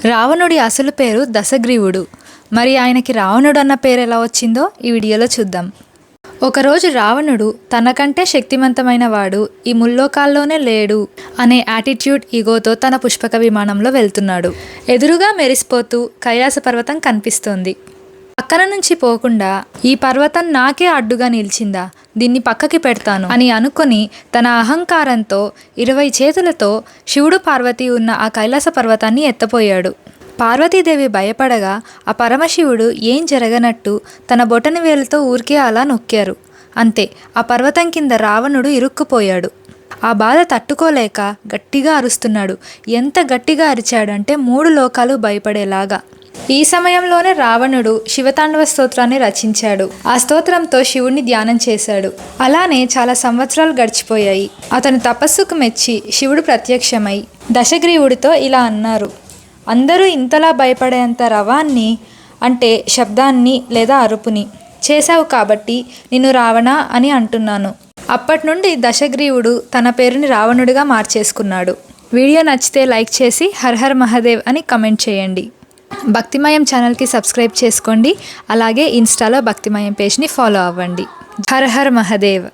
రావణుడి అసలు పేరు దశగ్రీవుడు. మరి ఆయనకి రావణుడు అన్న పేరు ఎలా వచ్చిందో ఈ వీడియోలో చూద్దాం. ఒకరోజు రావణుడు తనకంటే శక్తివంతమైన వాడు ఈ ముల్లోకాల్లోనే లేడు అనే యాటిట్యూడ్ ఈగోతో తన పుష్పక విమానంలో వెళ్తున్నాడు. ఎదురుగా మెరిసిపోతూ కైలాస పర్వతం కనిపిస్తోంది. పక్కన నుంచి పోకుండా ఈ పర్వతం నాకే అడ్డుగా నిలిచిందా, దీన్ని పక్కకి పెడతాను అని అనుకుని తన అహంకారంతో 20 చేతులతో శివుడు పార్వతి ఉన్న ఆ కైలాస పర్వతాన్ని ఎత్తపోయాడు. పార్వతీదేవి భయపడగా ఆ పరమశివుడు ఏం జరగనట్టు తన బొటని వేలుతో ఊరికే అలా నొక్కారు. అంతే, ఆ పర్వతం కింద రావణుడు ఇరుక్కుపోయాడు. ఆ బాధ తట్టుకోలేక గట్టిగా అరుస్తున్నాడు. ఎంత గట్టిగా అరిచాడంటే 3 లోకాలు భయపడేలాగా. ఈ సమయంలోనే రావణుడు శివతాండవ స్తోత్రాన్ని రచించాడు. ఆ స్తోత్రంతో శివుణ్ణి ధ్యానం చేశాడు. అలానే చాలా సంవత్సరాలు గడిచిపోయాయి. అతని తపస్సుకు మెచ్చి శివుడు ప్రత్యక్షమై దశగ్రీవుడితో ఇలా అన్నారు: అందరూ ఇంతలా భయపడేంత రవాన్ని అంటే శబ్దాన్ని లేదా అరుపుని చేశావు కాబట్టి నిన్ను రావణ అని అంటున్నాను. అప్పటి నుండి దశగ్రీవుడు తన పేరుని రావణుడిగా మార్చేసుకున్నాడు. వీడియో నచ్చితే లైక్ చేసి హర్ హర్ మహాదేవ్ అని కమెంట్ చేయండి. భక్తిమయం ఛానల్కి సబ్స్క్రైబ్ చేసుకోండి. అలాగే ఇన్స్టాలో భక్తిమయం పేజ్ని ఫాలో అవ్వండి. Her her Mahadev.